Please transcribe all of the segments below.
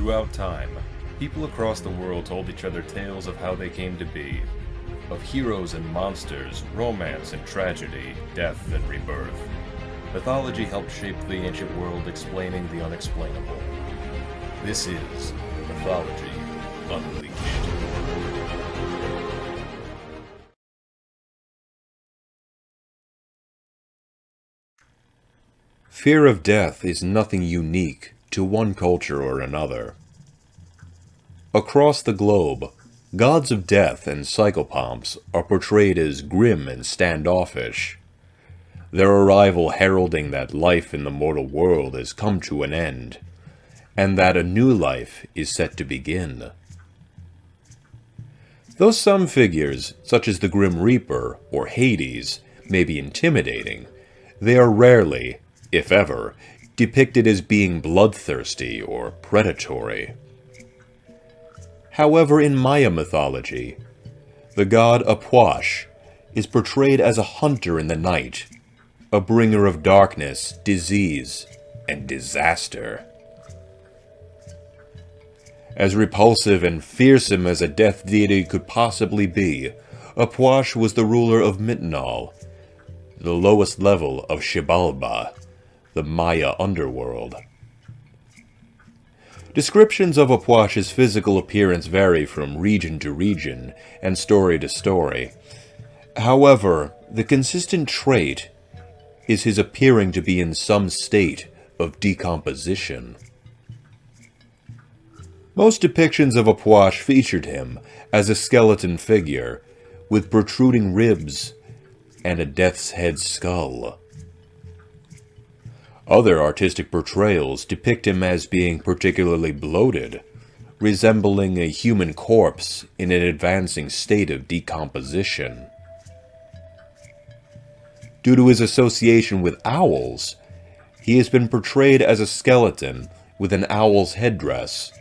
Throughout time, people across the world told each other tales of how they came to be, of heroes and monsters, romance and tragedy, death and rebirth. Mythology helped shape the ancient world, explaining the unexplainable. This is Mythology Unleashed. Fear of death is nothing unique to one culture or another. Across the globe, gods of death and psychopomps are portrayed as grim and standoffish, their arrival heralding that life in the mortal world has come to an end, and that a new life is set to begin. Though some figures, such as the Grim Reaper or Hades, may be intimidating, they are rarely, if ever, depicted as being bloodthirsty or predatory. However, in Maya mythology, the god Ah Puch is portrayed as a hunter in the night, a bringer of darkness, disease, and disaster. As repulsive and fearsome as a death deity could possibly be, Ah Puch was the ruler of Mythnoll, the lowest level of Xibalba, the Maya underworld. Descriptions of Ah Puch's physical appearance vary from region to region and story to story. However, the consistent trait is his appearing to be in some state of decomposition. Most depictions of Ah Puch featured him as a skeleton figure with protruding ribs and a death's head skull. Other artistic portrayals depict him as being particularly bloated, resembling a human corpse in an advancing state of decomposition. Due to his association with owls, he has been portrayed as a skeleton with an owl's headdress,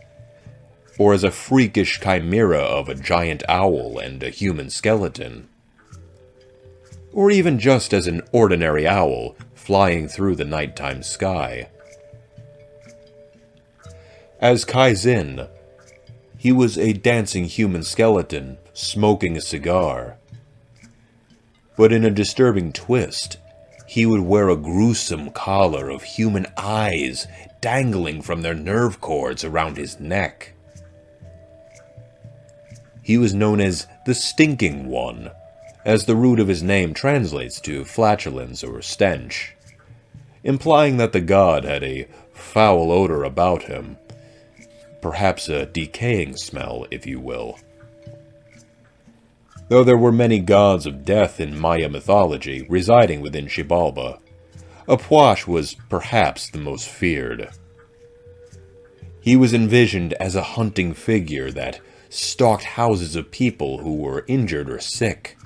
or as a freakish chimera of a giant owl and a human skeleton, or even just as an ordinary owl flying through the nighttime sky. As Katzina, he was a dancing human skeleton smoking a cigar. But in a disturbing twist, he would wear a gruesome collar of human eyes dangling from their nerve cords around his neck. He was known as the Stinking One, as the root of his name translates to flatulence or stench, implying that the god had a foul odor about him, perhaps a decaying smell, if you will. Though there were many gods of death in Maya mythology residing within Xibalba, Ah Puch was perhaps the most feared. He was envisioned as a hunting figure that stalked houses of people who were injured or sick.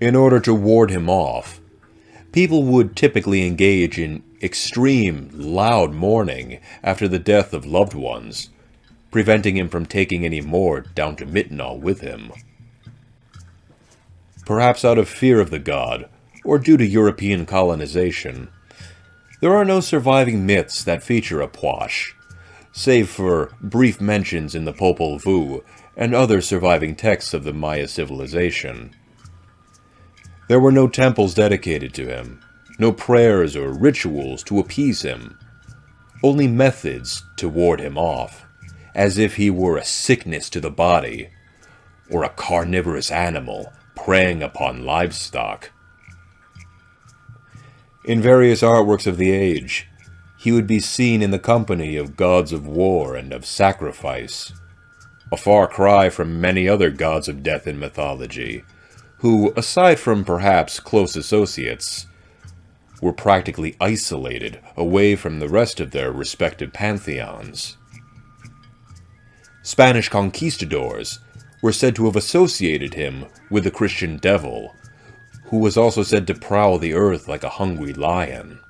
In order to ward him off, people would typically engage in extreme, loud mourning after the death of loved ones, preventing him from taking any more down to Mythnoll with him. Perhaps out of fear of the god, or due to European colonization, there are no surviving myths that feature Ah Puch, save for brief mentions in the Popol Vuh and other surviving texts of the Maya civilization. There were no temples dedicated to him, no prayers or rituals to appease him, only methods to ward him off, as if he were a sickness to the body, or a carnivorous animal preying upon livestock. In various artworks of the age, he would be seen in the company of gods of war and of sacrifice, a far cry from many other gods of death in mythology, who, aside from perhaps close associates, were practically isolated away from the rest of their respective pantheons. Spanish conquistadors were said to have associated him with the Christian devil, who was also said to prowl the earth like a hungry lion.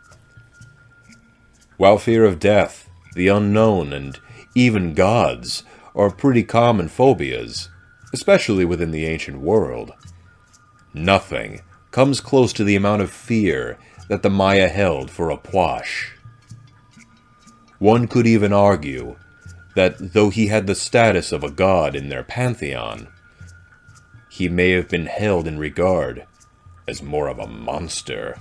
While fear of death, the unknown, and even gods are pretty common phobias, especially within the ancient world, nothing comes close to the amount of fear that the Maya held for Ah Puch. One could even argue that though he had the status of a god in their pantheon, he may have been held in regard as more of a monster.